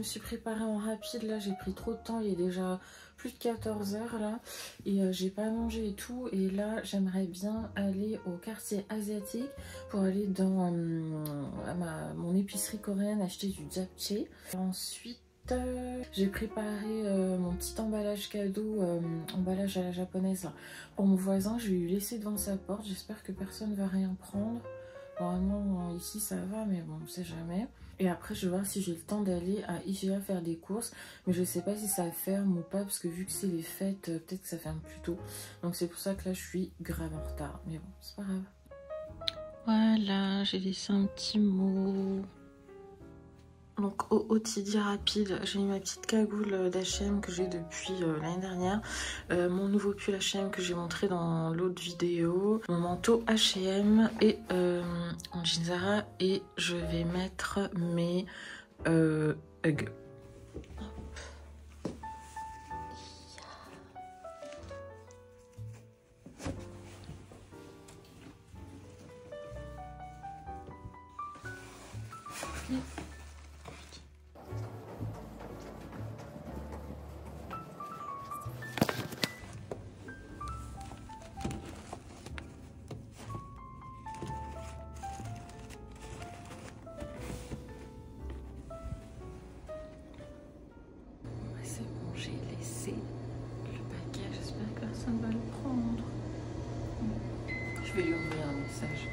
me suis préparée en rapide. Là, j'ai pris trop de temps. Il est déjà plus de 14 h là. Et j'ai pas mangé et tout. Et là, j'aimerais bien aller au quartier asiatique pour aller dans mon épicerie coréenne acheter du japchae. Ensuite, j'ai préparé mon petit emballage cadeau, emballage à la japonaise là, pour mon voisin. Je vais lui laisser devant sa porte. J'espère que personne va rien prendre. Normalement ici ça va, mais bon, on sait jamais. Et après je vais voir si j'ai le temps d'aller à IGA faire des courses, mais je sais pas si ça ferme ou pas, parce que vu que c'est les fêtes, peut-être que ça ferme plus tôt. Donc c'est pour ça que là je suis grave en retard, mais bon, c'est pas grave. Voilà, j'ai laissé un petit mot. Donc au TD rapide, j'ai mis ma petite cagoule d'H&M que j'ai depuis l'année dernière, mon nouveau pull H&M que j'ai montré dans l'autre vidéo, mon manteau H&M et mon jean Zara, et je vais mettre mes Ugg. Je vais lui envoyer un message.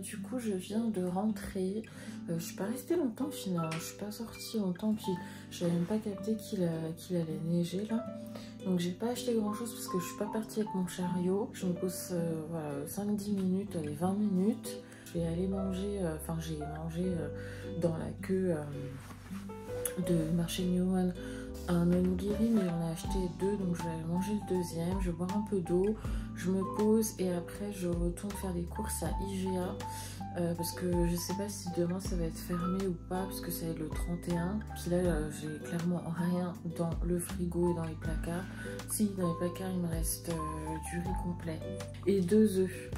Du coup je viens de rentrer, je suis pas restée longtemps finalement, je suis pas sortie longtemps, puis j'avais même pas capté qu'il allait neiger là. Donc j'ai pas acheté grand chose parce que je suis pas partie avec mon chariot. Je me pose voilà, 5-10 minutes, allez 20 minutes. Je vais aller manger, enfin j'ai mangé dans la queue de marché Newman un onigiri, mais on a acheté 2, donc je vais aller manger le deuxième. Je vais boire un peu d'eau, je me pose et après je retourne faire des courses à IGA parce que je sais pas si demain ça va être fermé ou pas, parce que c'est le 31. Puis là j'ai clairement rien dans le frigo et dans les placards. Si, dans les placards il me reste du riz complet et 2 œufs.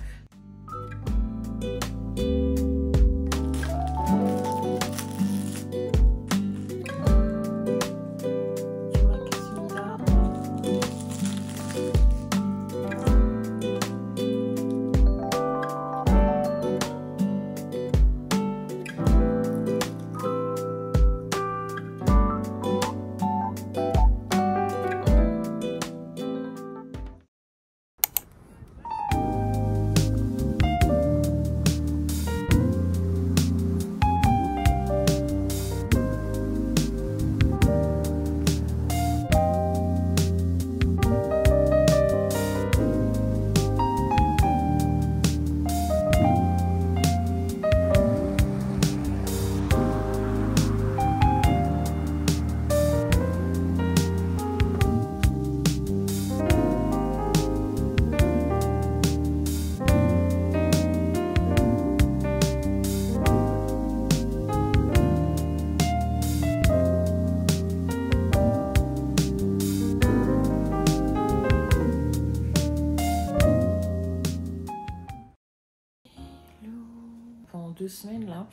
semaines là.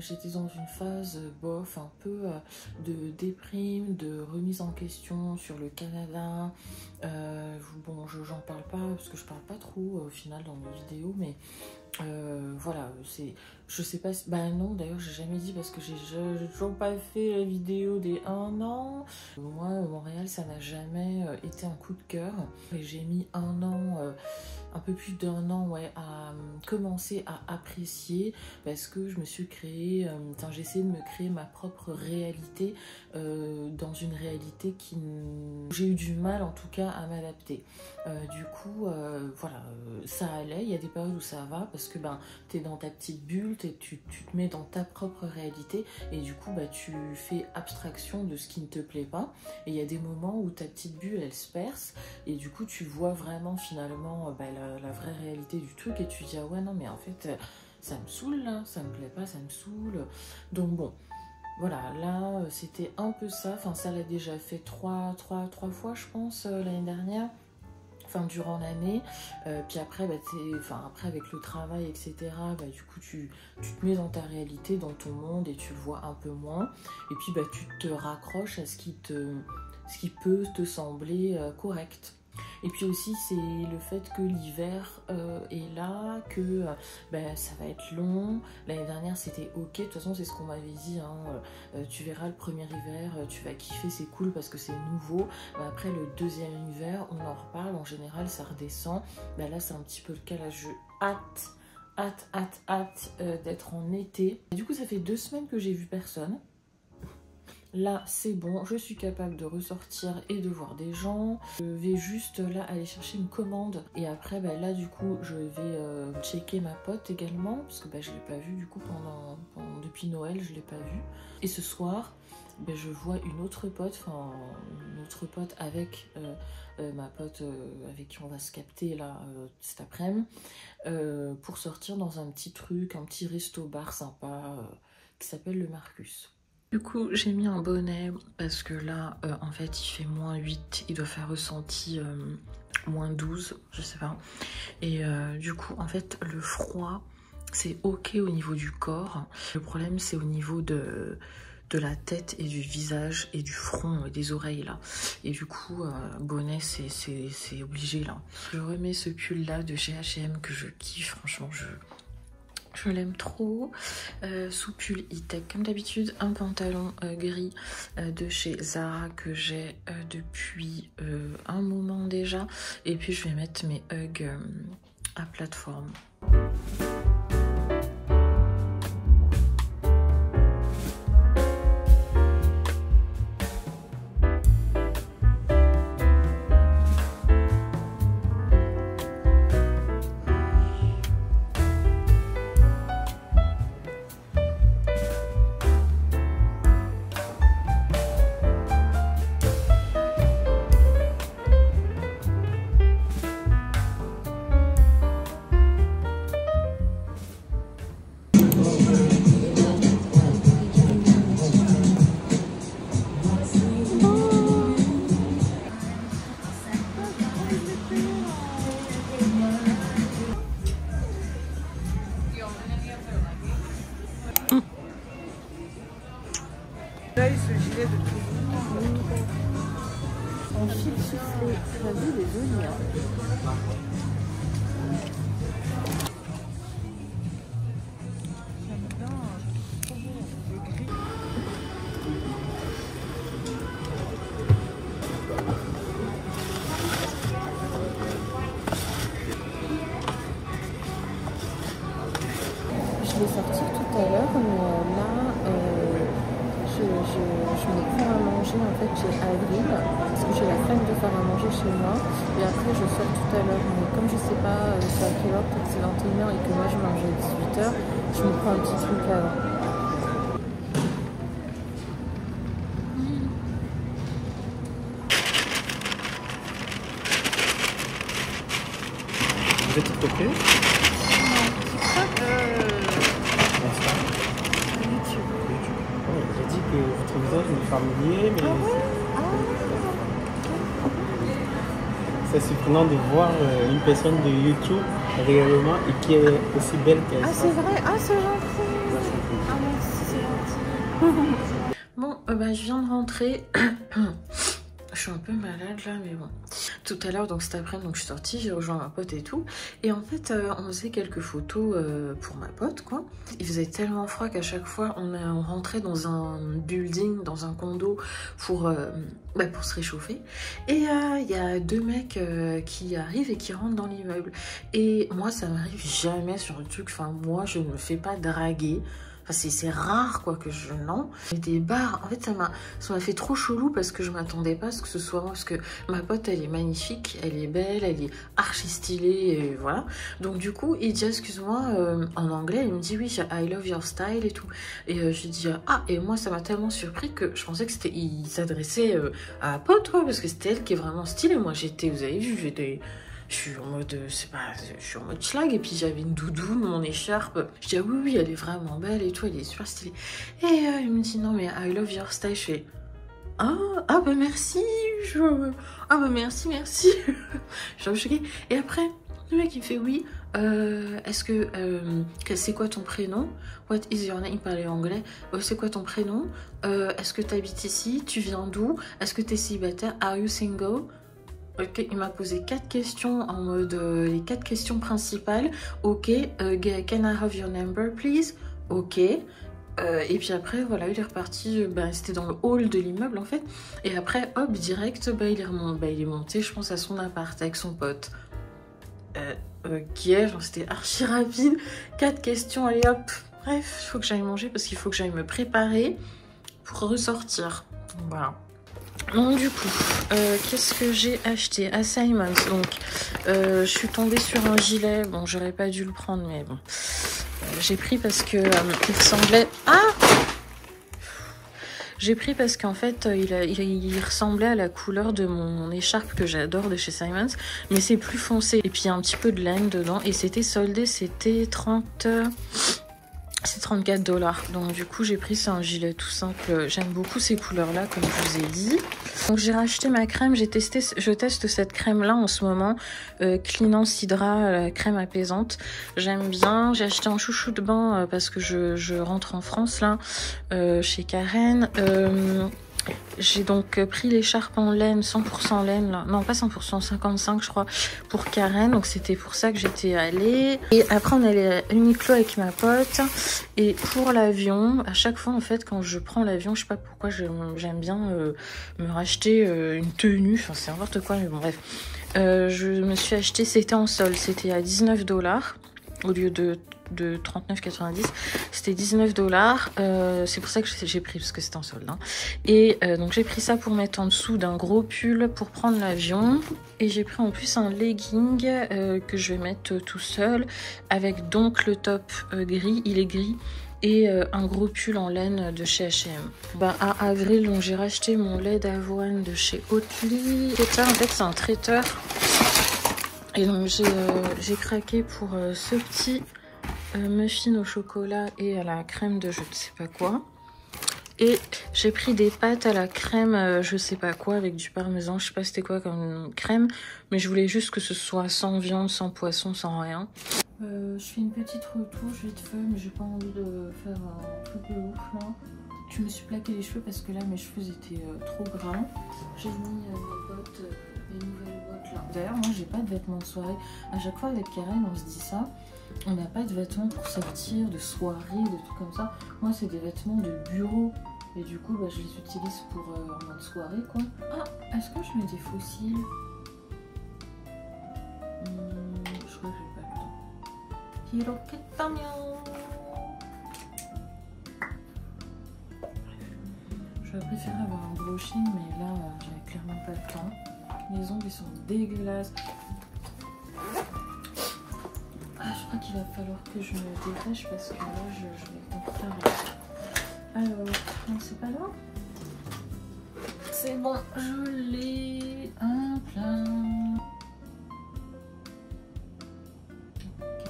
J'étais dans une phase bof, un peu de déprime, de remise en question sur le Canada. Bon, j'en parle pas parce que je parle pas trop au final dans mes vidéos, mais voilà, je sais pas si, bah non, d'ailleurs j'ai jamais dit parce que j'ai toujours pas fait la vidéo des 1 an. Moi, Montréal, ça n'a jamais été un coup de cœur et j'ai mis 1 an, un peu plus d'1 an, ouais, à commencer à apprécier parce que je me suis créée, j'ai essayé de me créer ma propre réalité dans une réalité j'ai eu du mal en tout cas à m'adapter. Du coup, voilà, ça allait, il y a des périodes où ça va parce que t'es dans ta petite bulle, tu te mets dans ta propre réalité et du coup tu fais abstraction de ce qui ne te plaît pas et il y a des moments où ta petite bulle elle se perce et du coup tu vois vraiment finalement la vraie réalité du truc et tu dis ah ouais non mais en fait ça me saoule là, ça me plaît pas, ça me saoule. Donc bon, voilà, là c'était un peu ça, enfin ça l'a déjà fait trois fois je pense l'année dernière. Enfin, durant l'année, puis après, après avec le travail, etc., du coup, tu te mets dans ta réalité, dans ton monde, et tu le vois un peu moins. Et puis, tu te raccroches à ce qui peut te sembler correct. Et puis aussi, c'est le fait que l'hiver est là, que ça va être long. L'année dernière, c'était ok. De toute façon, c'est ce qu'on m'avait dit. Tu verras le premier hiver, tu vas kiffer, c'est cool parce que c'est nouveau. Après, le deuxième hiver, on en reparle. En général, ça redescend. Là, c'est un petit peu le cas. Là, je hâte d'être en été. Et du coup, ça fait 2 semaines que j'ai vu personne. Là, c'est bon, je suis capable de ressortir et de voir des gens. Je vais juste là aller chercher une commande. Et après, là, du coup, je vais checker ma pote également. Parce que je ne l'ai pas vue, du coup, depuis Noël, je ne l'ai pas vue. Et ce soir, je vois une autre pote avec ma pote avec qui on va se capter là cet après-midi. Pour sortir dans un petit truc, un petit resto-bar sympa qui s'appelle le Marcus. Du coup, j'ai mis un bonnet parce que là, en fait, il fait -8. Il doit faire ressenti -12, je sais pas. Et du coup, en fait, le froid, c'est ok au niveau du corps. Le problème, c'est au niveau de la tête et du visage et du front et des oreilles là. Et du coup, bonnet, c'est obligé là. Je remets ce pull là de chez H&M que je kiffe, franchement, je l'aime trop. Sous pull e-tech comme d'habitude, un pantalon gris de chez Zara que j'ai depuis un moment déjà. Et puis je vais mettre mes Ugg à plateforme. Là, ce gilet de tout. En fil soufflé, t'as vu les oignons. J'aime bien. Trop beau. Le gris. Je vais sortir tout à l'heure, mais là, je me prends à manger en fait chez Avril parce que j'ai la flemme de faire à manger chez moi et après je sors tout à l'heure. Mais comme je sais pas c'est à quelle heure, peut-être c'est 21 h et que moi je mange à 18 h, je me prends un petit truc avant. Vous êtes occupé? J'ai dit que votre visage est familier, mais c'est surprenant de voir une personne de YouTube réellement et qui est aussi belle qu'elle. Ah, c'est vrai? Ah, c'est gentil. bah je viens de rentrer. Je suis un peu malade là, mais bon. Tout à l'heure, donc cet après-midi, donc je suis sortie, j'ai rejoint ma pote et tout. Et en fait, on faisait quelques photos pour ma pote, quoi. Il faisait tellement froid qu'à chaque fois, on rentrait dans un building, dans un condo pour se réchauffer. Et il y a deux mecs qui arrivent et qui rentrent dans l'immeuble. Et moi, ça m'arrive jamais sur le truc. Enfin, moi, je ne me fais pas draguer. Enfin, c'est rare quoi que je... Non. Des bars, en fait ça m'a fait trop chelou parce que je m'attendais pas à ce que ce soit moi. Parce que ma pote elle est magnifique, elle est belle, elle est archi stylée et voilà. Donc du coup il dit excuse-moi en anglais, il me dit oui I love your style et tout. Et je lui dis ah, et moi ça m'a tellement surpris que je pensais que c'était... Il s'adressait à la pote quoi, parce que c'était elle qui est vraiment stylée. Moi j'étais, vous avez vu, j'étais... Je suis en mode, je suis en mode schlag et puis j'avais une doudoune, mon écharpe. Je dis ah oui, elle est vraiment belle et tout, elle est super stylée. Et il me dit non mais I love your style. Je fais ah bah merci, ah bah merci. Je suis choquée. Et après, le mec il me fait oui, est-ce que, c'est quoi ton prénom? What is your name? Il parlait anglais. C'est quoi ton prénom? Est-ce que tu habites ici? Tu viens d'où? Est-ce que tu es célibataire? Are you single? Ok, il m'a posé 4 questions en mode les 4 questions principales. Ok, can I have your number please? Ok. Et puis après, voilà, il est reparti. C'était dans le hall de l'immeuble en fait. Et après, hop, direct, il est monté, je pense, à son appart avec son pote. Genre, c'était archi rapide. 4 questions, allez hop. Bref, il faut que j'aille manger parce qu'il faut que j'aille me préparer pour ressortir. Voilà. Donc du coup, qu'est-ce que j'ai acheté à Simons? Donc, je suis tombée sur un gilet. Bon, j'aurais pas dû le prendre, mais bon. J'ai pris parce que il ressemblait... Ah! J'ai pris parce qu'en fait, il ressemblait à la couleur de mon écharpe que j'adore de chez Simons. Mais c'est plus foncé. Et puis, il y a un petit peu de laine dedans. Et c'était soldé, c'était 34$. Donc du coup j'ai pris, c'est un gilet tout simple. J'aime beaucoup ces couleurs là comme je vous ai dit. Donc j'ai racheté ma crème, je teste cette crème là en ce moment, Clean & Sidra, la crème apaisante. J'aime bien. J'ai acheté un chouchou de bain parce que je rentre en France là, chez Karen. J'ai donc pris l'écharpe en laine, 100% laine, là. Non pas 100%, 55 je crois, pour Karen, donc c'était pour ça que j'étais allée. Et après on allait à Uniqlo avec ma pote, et pour l'avion, à chaque fois en fait quand je prends l'avion, je sais pas pourquoi j'aime bien me racheter une tenue, enfin c'est n'importe quoi, mais bon bref. Je me suis acheté, c'était en solde, c'était à 19$ au lieu de 39,90, c'était 19$. C'est pour ça que j'ai pris, parce que c'était en solde, hein. Et donc j'ai pris ça pour mettre en dessous d'un gros pull pour prendre l'avion. Et j'ai pris en plus un legging que je vais mettre tout seul, avec donc le top gris, il est gris, et un gros pull en laine de chez H&M. À avril, donc j'ai racheté mon lait d'avoine de chez Oatly. Et ça en fait c'est un traiteur. Et donc j'ai craqué pour ce petit muffin au chocolat et à la crème de je ne sais pas quoi. Et j'ai pris des pâtes à la crème je sais pas quoi avec du parmesan. Je sais pas c'était quoi comme crème, mais je voulais juste que ce soit sans viande, sans poisson, sans rien. Je fais une petite retouche vite fait, mais j'ai pas envie de faire un truc de ouf là. Je me suis plaqué les cheveux parce que là mes cheveux étaient trop gras. J'ai mis mes bottes, mes nouvelles bottes là. D'ailleurs moi j'ai pas de vêtements de soirée. À chaque fois avec Karen on se dit ça. On n'a pas de vêtements pour sortir, de soirée, de trucs comme ça. Moi c'est des vêtements de bureau. Et du coup je les utilise pour en mode soirée quoi. Ah, est-ce que je mets des fossiles? Je crois que j'ai pas le temps. J'aurais préféré avoir un brushing, mais là j'avais clairement pas le temps. Les ongles ils sont dégueulasses. Je crois qu'il va falloir que je me dépêche parce que là je vais être en retard. Alors, non c'est pas là. C'est bon, je l'ai. Un plein.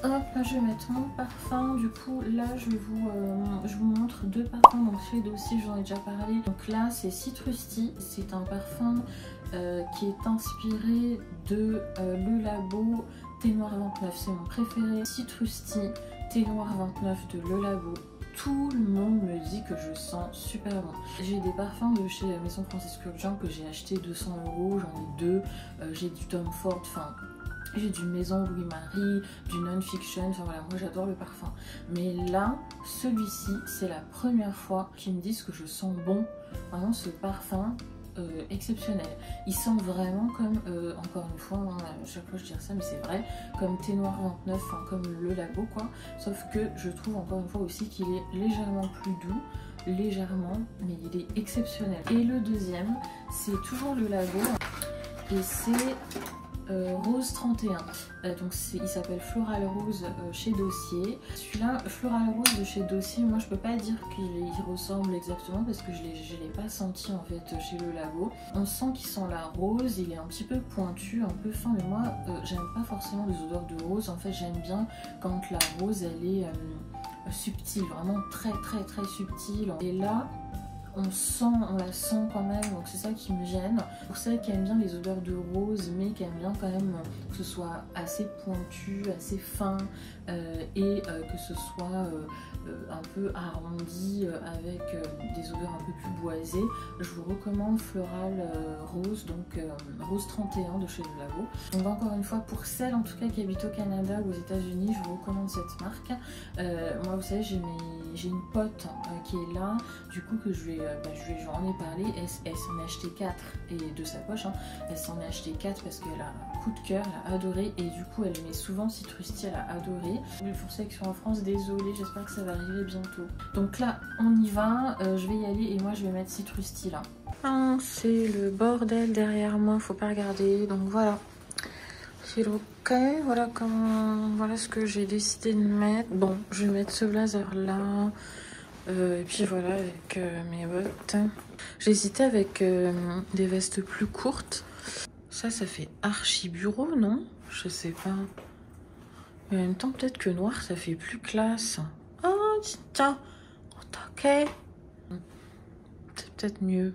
Hop, là je vais mettre mon parfum. Du coup là je vous montre deux parfums. Donc chez Dossier j'en ai déjà parlé. Donc là c'est Citrusty. C'est un parfum qui est inspiré de Le Labo Thé Noir 29. C'est mon préféré. Citrusty Thé Noir 29 de Le Labo. tout le monde me dit que je sens super bon. J'ai des parfums de chez Maison Francis Kurkdjian que j'ai acheté 200 €, j'en ai deux. J'ai du Tom Ford, enfin j'ai du Maison Louis Marie, du Non-Fiction, enfin voilà, moi j'adore le parfum. Mais là, celui-ci, c'est la première fois qu'ils me disent que je sens bon. Vraiment ce parfum exceptionnel. Il sent vraiment comme, encore une fois, hein, chaque fois je dis ça mais c'est vrai, comme Thé Noir 29, enfin comme le Labo quoi. Sauf que je trouve encore une fois aussi qu'il est légèrement plus doux. Légèrement, mais il est exceptionnel. Et le deuxième, c'est toujours le Labo et c'est Rose 31. Donc il s'appelle Floral Rose chez Dossier. Celui-là, Floral Rose de chez Dossier, moi je peux pas dire qu'il ressemble exactement parce que je l'ai pas senti en fait chez le Labo. On sent qu'il sent la rose, il est un petit peu pointu, un peu fin, mais moi j'aime pas forcément les odeurs de rose. En fait j'aime bien quand la rose elle est subtile, vraiment très subtile. Et là on la sent quand même, donc c'est ça qui me gêne. Pour celles qui aiment bien les odeurs de rose, mais qui aiment bien quand même que ce soit assez pointu, assez fin, et que ce soit un peu arrondi avec des odeurs un peu plus boisées, je vous recommande Floral Rose, donc Rose 31 de chez le Labo. Donc encore une fois, pour celles en tout cas qui habitent au Canada ou aux États-Unis, je vous recommande cette marque. Moi vous savez, j'ai une pote qui est là, du coup que j'en ai parlé, elle s'en a acheté 4 et de sa poche, hein, elle s'en a acheté 4 parce qu'elle a un coup de cœur, elle a adoré, et du coup elle met souvent Citrus Tea, elle a adoré. Pour ceux qui sont en France, désolée, j'espère que ça va arriver bientôt. Donc là on y va, je vais y aller et moi je vais mettre Citrus Tea là. Ah, c'est le bordel derrière moi, faut pas regarder, donc voilà. C'est ok, voilà ce que j'ai décidé de mettre. Bon, je vais mettre ce blazer là. Et puis voilà, avec mes bottes. J'hésitais avec des vestes plus courtes. Ça fait archi bureau, non? Je sais pas. Mais en même temps, peut-être que noir, ça fait plus classe. Oh, tiens. Ok. C'est peut-être mieux.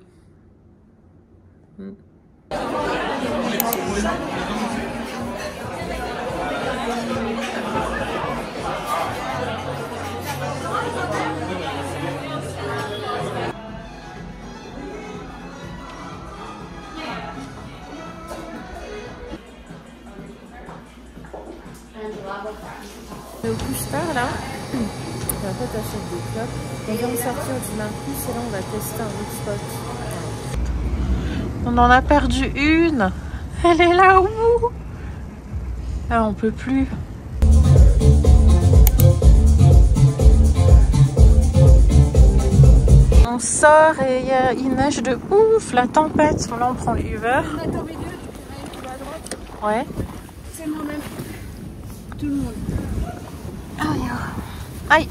Au Couche-Tard là, et après t'achètes des clopes. On vient de sortir du Marcus et là on va tester un autre spot. On en a perdu une. Elle est là au bout. Ah, on peut plus. On sort et il neige de ouf, la tempête. Là on prend l'Uber. Ouais. C'est moi-même. Tout le monde. Aïe.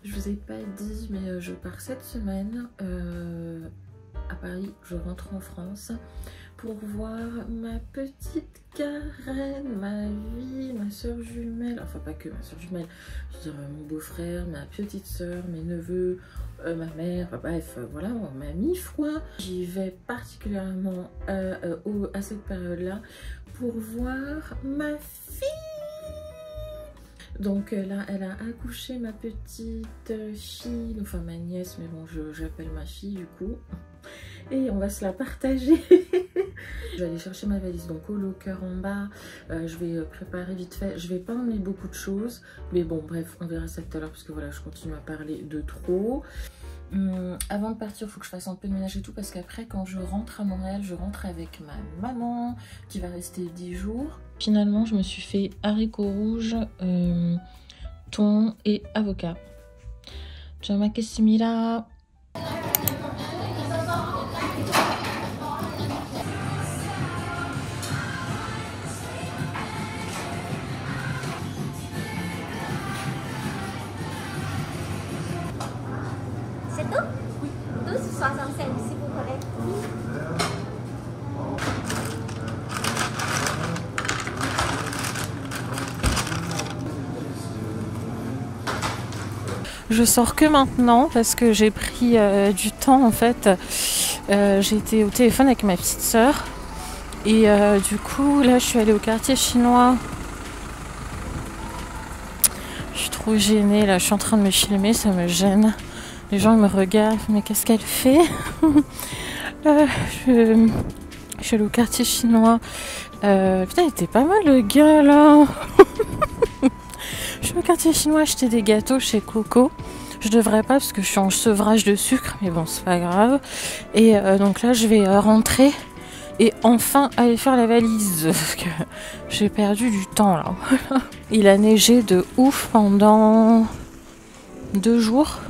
Je vous ai pas dit, mais je pars cette semaine à Paris. Je rentre en France pour voir ma petite Karen, ma vie, ma soeur jumelle, enfin pas que ma soeur jumelle, je veux dire mon beau-frère, ma petite soeur, mes neveux, ma mère, enfin, bref, voilà, ma mif quoi. J'y vais particulièrement à cette période-là pour voir ma fille. Donc là, elle a accouché ma petite fille, enfin ma nièce, mais bon, j'appelle ma fille du coup. Et on va se la partager. Je vais aller chercher ma valise donc au locker en bas. Je vais préparer vite fait. Je vais pas emmener beaucoup de choses. Mais bon, bref, on verra ça tout à l'heure parce que voilà, je continue à parler de trop. Avant de partir, il faut que je fasse un peu de ménage et tout parce qu'après, quand je rentre à Montréal, je rentre avec ma maman qui va rester 10 jours. Finalement, je me suis fait haricots rouges, thon et avocat. Ciao ma questimila. C'est tout? Oui. 12,65 si vous voulez. Je sors que maintenant parce que j'ai pris du temps en fait. J'étais au téléphone avec ma petite sœur et du coup là je suis allée au quartier chinois trop gênée là, je suis en train de me filmer, ça me gêne. Les gens ils me regardent, mais qu'est-ce qu'elle fait? Je suis allée au quartier chinois. Putain, il était pas mal le gars là. Je suis au quartier chinois acheter des gâteaux chez Coco. Je devrais pas parce que je suis en sevrage de sucre, mais bon, c'est pas grave. Et donc là, je vais rentrer et enfin aller faire la valise. Parce que j'ai perdu du temps là. Il a neigé de ouf pendant 2 jours.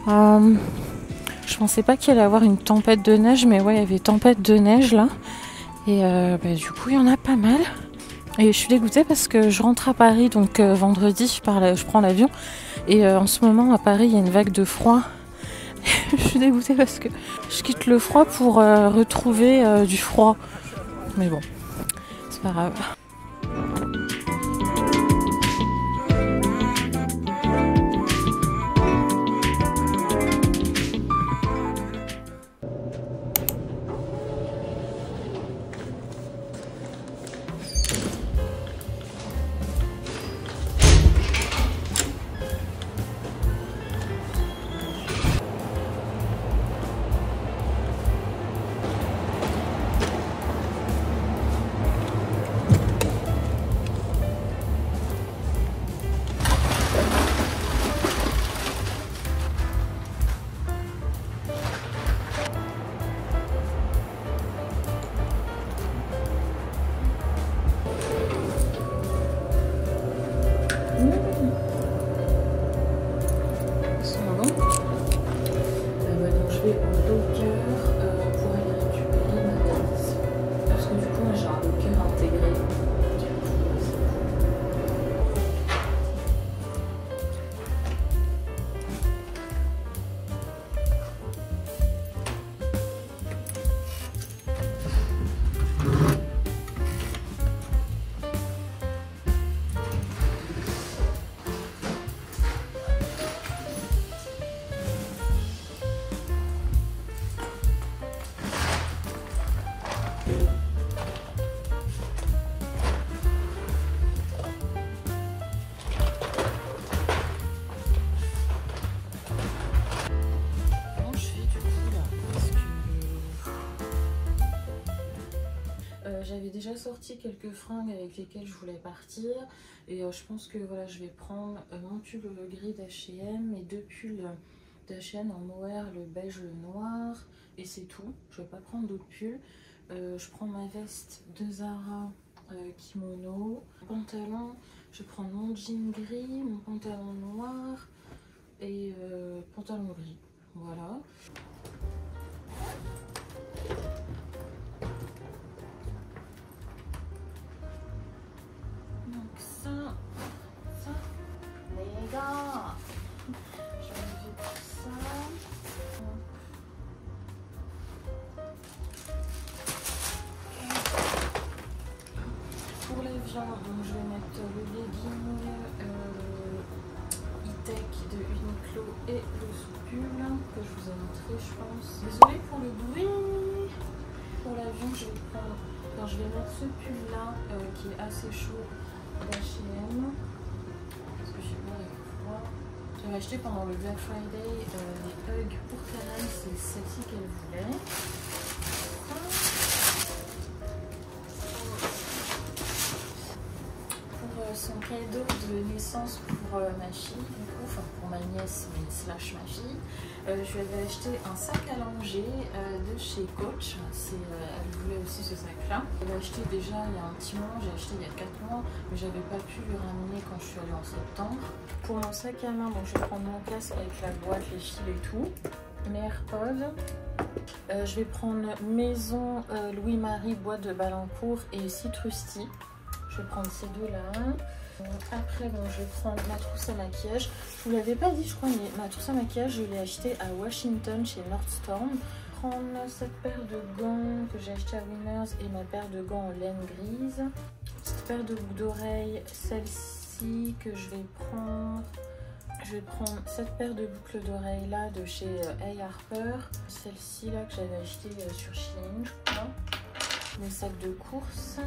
Je pensais pas qu'il allait y avoir une tempête de neige, mais ouais, il y avait tempête de neige là. Et du coup, il y en a pas mal. Et je suis dégoûtée parce que je rentre à Paris, donc vendredi, je prends l'avion. Et en ce moment, à Paris, il y a une vague de froid. Je suis dégoûtée parce que je quitte le froid pour retrouver du froid. Mais bon, c'est pas grave. J'avais déjà sorti quelques fringues avec lesquelles je voulais partir et je pense que voilà, je vais prendre mon pull gris d'H&M et 2 pulls d'H&M en mohair, le beige, le noir et c'est tout. Je vais pas prendre d'autres pulls. Je prends ma veste de Zara kimono, pantalon, je vais prendre mon jean gris, mon pantalon noir et pantalon gris. Voilà. Les gars, je vais enlever tout ça. Pour l'avion, donc je vais mettre le legging E-Tech de Uniqlo et le sous-pull que je vous ai montré, je pense. Désolée pour le bruit. Pour l'avion, je vais prendre. Alors, je vais mettre ce pull là qui est assez chaud d'H&M. J'avais acheté pendant le Black Friday les Hugs pour Karen, c'est celle-ci qu'elle voulait. Pour son cadeau de naissance pour ma fille, du coup, enfin pour ma nièce, mais slash ma fille, je lui avais acheté un sac à langer de chez Coach. Elle voulait aussi ce sac-là. Je l'ai acheté déjà il y a un petit moment, j'ai acheté il y a 4 mois, mais j'avais pas pu le ramener quand je suis allée en septembre. Pour mon sac à main, donc je vais prendre mon casque avec la boîte, les fils et tout. Mes AirPods. Je vais prendre Maison Louis-Marie, boîte de Balancourt et Citrusti. Je vais prendre ces deux-là. Après, bon, je vais prendre ma trousse à maquillage. Je vous l'avais pas dit, je crois, mais ma trousse à maquillage, je l'ai achetée à Washington chez Nordstrom. Prendre cette paire de gants que j'ai acheté à Winners et ma paire de gants en laine grise. Cette paire de boucles d'oreilles, celle-ci que je vais prendre. Je vais prendre cette paire de boucles d'oreilles là de chez A. Harper. Celle-ci là que j'avais acheté sur Shein, je crois. Mes sacs de course.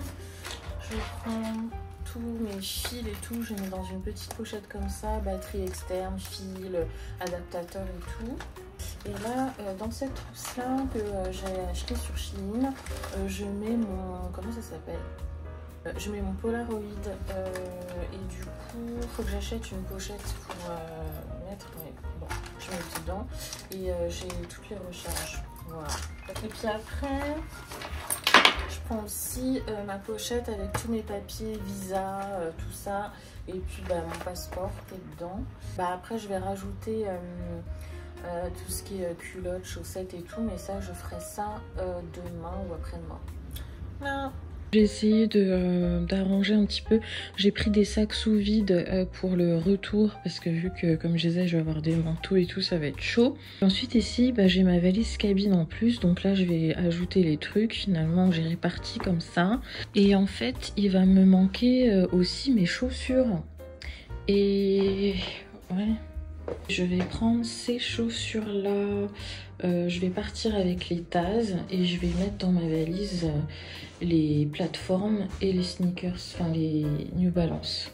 Je vais prendre tous mes fils et tout, je mets dans une petite pochette comme ça, batterie externe, fil, adaptateur et tout. Et là, dans cette trousse-là que j'ai acheté sur Shein, je mets mon... comment ça s'appelle ? Je mets mon Polaroid et du coup, il faut que j'achète une pochette pour mettre... Bon, je mets dedans et j'ai toutes les recharges. Voilà. Et puis après, je prends aussi ma pochette avec tous mes papiers, visa, tout ça. Et puis mon passeport qui est dedans. Après, je vais rajouter tout ce qui est culottes, chaussettes et tout. Mais ça, je ferai ça demain ou après-demain. Voilà. J'ai essayé d'arranger un petit peu. J'ai pris des sacs sous vide pour le retour parce que vu que comme je disais je vais avoir des manteaux et tout, ça va être chaud. Ensuite ici j'ai ma valise cabine en plus, donc là je vais ajouter les trucs finalement que j'ai répartis comme ça. Et en fait il va me manquer aussi mes chaussures. Et ouais, je vais prendre ces chaussures là. Je vais partir avec les Tazz et je vais mettre dans ma valise les plateformes et les sneakers, enfin les New Balance.